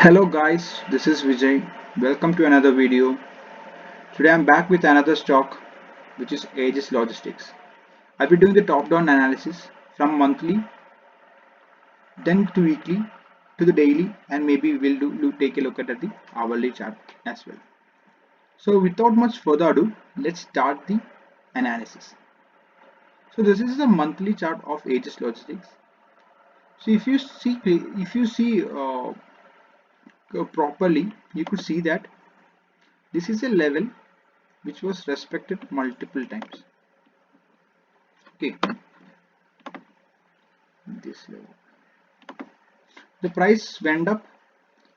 Hello guys, this is Vijay. Welcome to another video. Today I'm back with another stock which is Aegis Logistics. I'll be doing the top-down analysis from monthly, then to weekly, to the daily, and maybe we'll take a look at the hourly chart as well. So without much further ado, let's start the analysis. So this is the monthly chart of Aegis Logistics. So if you see properly, you could see that this is a level which was respected multiple times. Okay, this level. The price went up,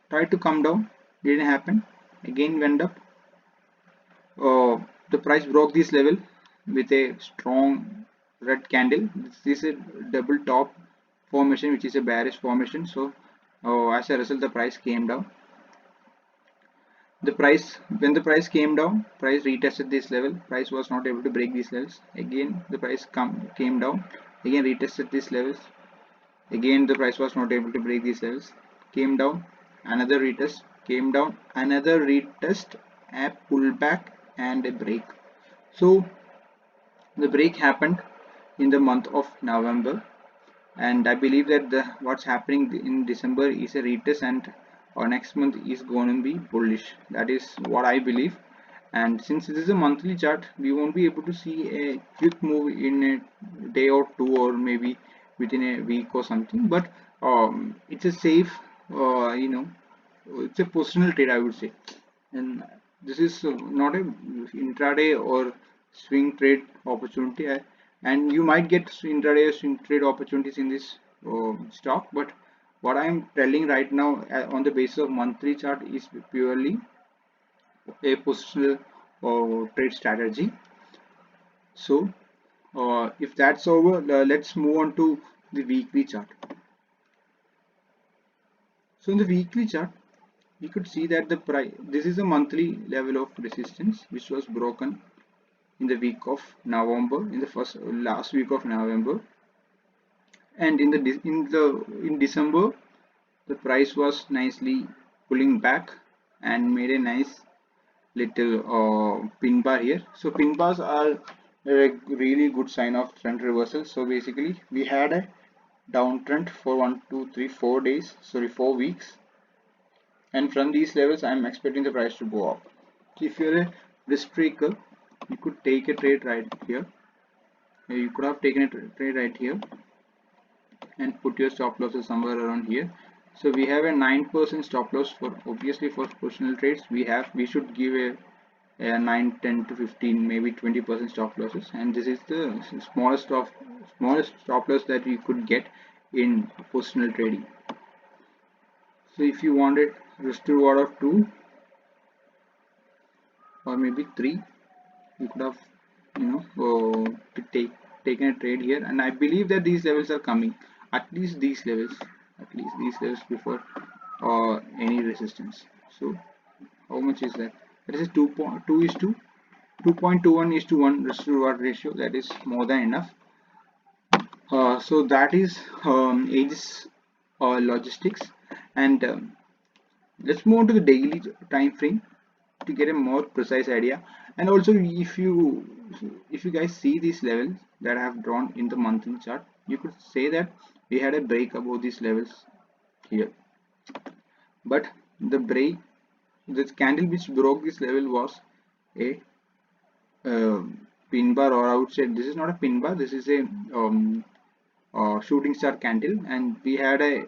tried to come down, didn't happen. Again went up. The price broke this level with a strong red candle. This is a double top formation, which is a bearish formation. So, as a result, the price came down. When the price came down, price retested this level. Price was not able to break these levels. Again, the price came down. Again, retested these levels. Again, the price was not able to break these levels. Came down, another retest, came down, another retest, a pullback, and a break. So the break happened in the month of November, and I believe that what's happening in December is a retest, and our next month is going to be bullish. That is what I believe. And since this is a monthly chart, we won't be able to see a quick move in a day or two, or maybe within a week or something. But it's a safe, it's a positional trade, I would say. And this is not a intraday or swing trade opportunity. And you might get intraday or swing trade opportunities in this stock, but what I'm telling right now on the basis of monthly chart is purely a positional trade strategy. So if that's over, let's move on to the weekly chart. So in the weekly chart, we could see that the price, this is a monthly level of resistance which was broken in the week of November, in the last week of November, and in December, the price was nicely pulling back and made a nice little pin bar here. So pin bars are a really good sign of trend reversal. So basically, we had a downtrend for 1, 2, 3, 4 days, sorry, 4 weeks, and from these levels, I'm expecting the price to go up. So if you're a risk taker, you could take a trade right here. You could have taken a trade right here and put your stop losses somewhere around here. So we have a 9% stop loss for, obviously, for positional trades. We should give a 9, 10 to 15, maybe 20% stop losses, and this is the smallest stop loss that we could get in positional trading. So if you wanted risk to reward of 2 or maybe 3, you could have, to taken a trade here, and I believe that these levels are coming, at least these levels before any resistance. So how much is that? That is a 2.2 is to 2.21 is to 1 risk to reward ratio. That is more than enough. So that is Aegis Logistics, and let's move on to the daily time frame to get a more precise idea. And also, if you guys see these levels that I have drawn in the monthly chart, you could say that we had a break above these levels here, but the candle which broke this level was a pin bar, or I would say this is not a pin bar, this is a shooting star candle, and we have a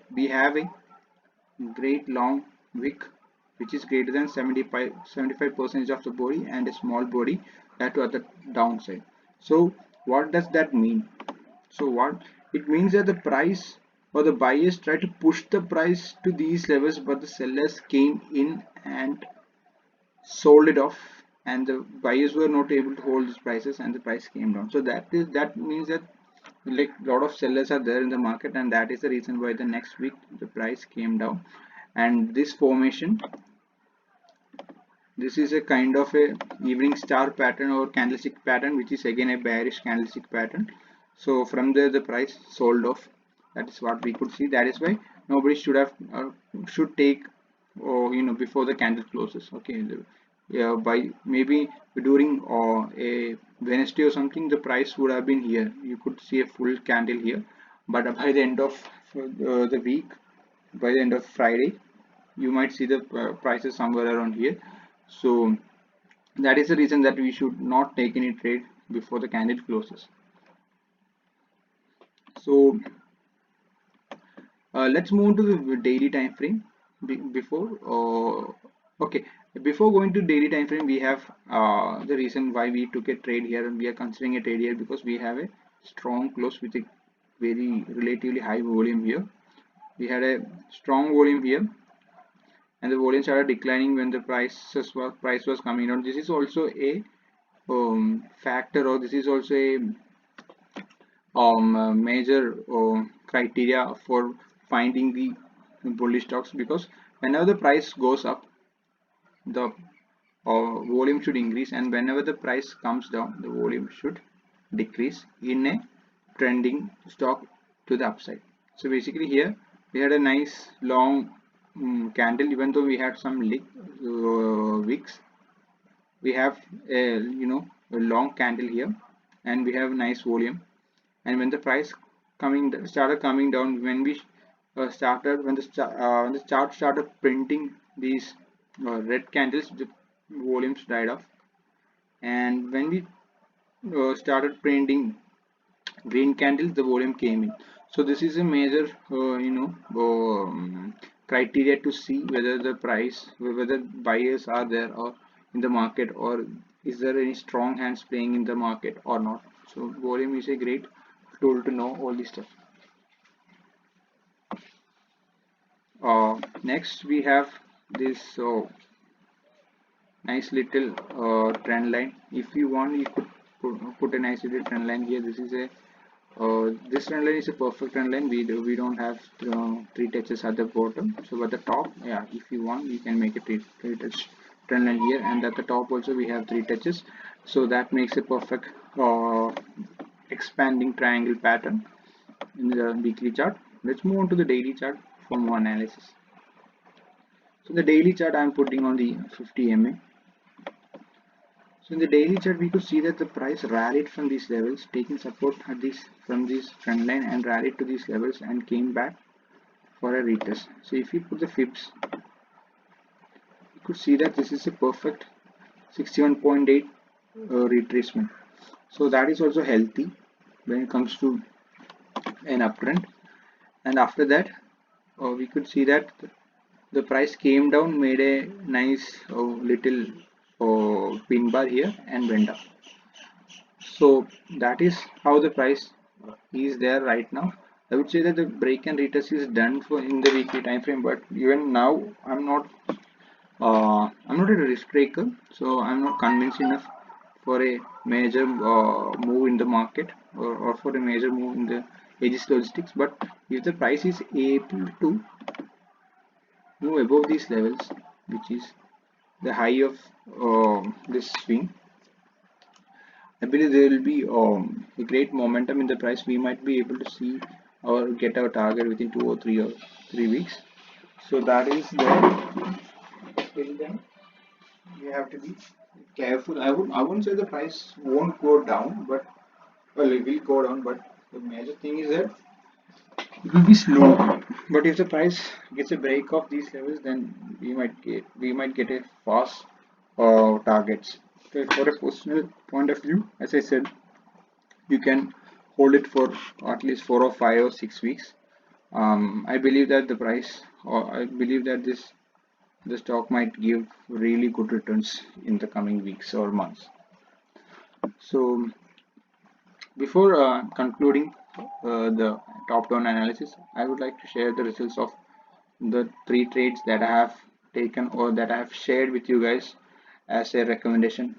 great long wick which is greater than 75% of the body, and a small body that to at the downside. So what does that mean? So what it means that the price, or the buyers try to push the price to these levels, but the sellers came in and sold it off, and the buyers were not able to hold these prices, and the price came down. So that means that, like, a lot of sellers are there in the market, and that is the reason why the next week the price came down. And this formation, this is a kind of a evening star pattern or candlestick pattern, which is again a bearish candlestick pattern. So from there the price sold off. That is what we could see. That is why nobody should take or before the candle closes. Okay, yeah, by maybe during a Wednesday or something, the price would have been here. You could see a full candle here, but by the end of the week, by the end of Friday, you might see the prices somewhere around here. So that is the reason that we should not take any trade before the candle closes. So let's move to the daily time frame. Before okay, before going to daily time frame, we have the reason why we took a trade here, and we are considering a trade here because we have a strong close with a very relatively high volume here. We had a strong volume here, and the volume started declining when the price was coming down. This is also a factor, or this is also a major criteria for finding the bullish stocks, because whenever the price goes up, the volume should increase, and whenever the price comes down, the volume should decrease in a trending stock to the upside. So basically here we had a nice long candle. Even though we had some wicks, we have a long candle here, and we have nice volume. And when the price started coming down, when we started when the chart started printing these red candles, the volumes died off. And when we started printing green candles, the volume came in. So this is a major criteria to see whether the price, whether buyers are there or in the market, or is there any strong hands playing in the market or not. So volume is a great tool to know all this stuff. Next we have this nice little trend line. If you want, you could put a nice little trend line here. This is a this trend line is a perfect trend line. We don't have three touches at the bottom. So at the top, yeah, if you want, you can make a three touch trend line here, and at the top also we have three touches. So that makes a perfect expanding triangle pattern in the weekly chart. Let's move on to the daily chart for more analysis. So the daily chart I'm putting on the 50 MA. So in the daily chart, we could see that the price rallied from these levels, taking support at this from this trend line, and rallied to these levels and came back for a retest. So if you put the fibs, you could see that this is a perfect 61.8 retracement. So that is also healthy when it comes to an uptrend. And after that, we could see that the price came down, made a nice little pin bar here, and went up. So that is how the price is there right now. I would say that the break and retest is done for in the weekly time frame, but even now I'm not a risk taker, so I'm not convinced enough for a major move in the market, or for a major move in the Aegis Logistics. But if the price is able to move above these levels, which is the high of this swing, I believe there will be a great momentum in the price. We might be able to see or get our target within 2 or 3 weeks. So that is there. Till then, we have to be careful. I wouldn't say the price won't go down, but well, it will go down. But the major thing is that it will be slow. But if the price gets a break of these levels, then we might get a fast targets. So for a personal point of view, as I said, you can hold it for at least 4 or 5 or 6 weeks. I believe that the price, or I believe that the stock might give really good returns in the coming weeks or months. So before concluding the top-down analysis, I would like to share the results of the 3 trades that I have taken, or that I have shared with you guys as a recommendation.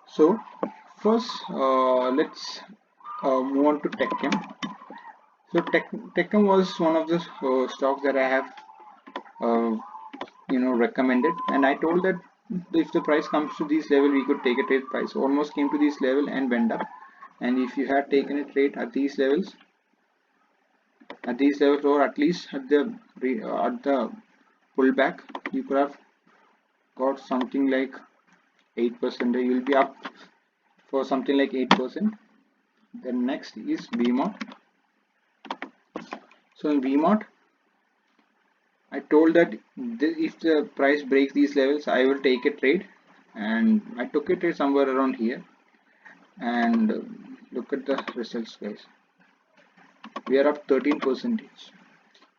So first, let's move on to TechM. So TechM was one of the stocks that I have recommended, and I told that if the price comes to this level, we could take a trade. Price almost came to this level and went up, and if you had taken a trade at these levels, at these levels, or at least at the pullback, you could have got something like 8%. You'll be up for something like 8%. Then next is VMOT. So in VMOT, I told that if the price breaks these levels, I will take a trade, and I took a trade somewhere around here. And look at the results, guys. We are up 13%.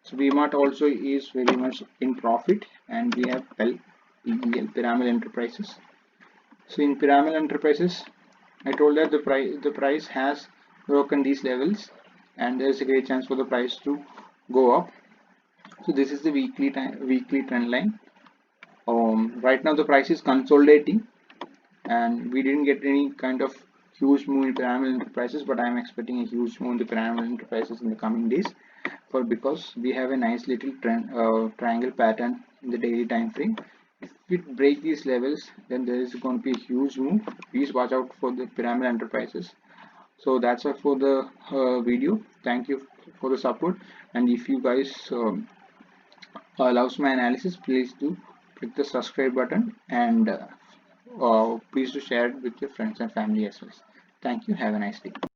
So VMART also is very much in profit, and we have PEL, Piramal Enterprises. So in Piramal Enterprises, I told that the price has broken these levels, and there is a great chance for the price to go up. So this is the weekly trend line. Right now the price is consolidating, and we didn't get any kind of huge move in Piramal Enterprises, but I am expecting a huge move in the Piramal Enterprises in the coming days, because we have a nice little triangle pattern in the daily time frame. If we break these levels, then there is going to be a huge move. Please watch out for the Piramal Enterprises. So that's all for the video. Thank you for the support, and if you guys loves my analysis, please do click the subscribe button, and please do share it with your friends and family as well. Thank you. Have a nice day.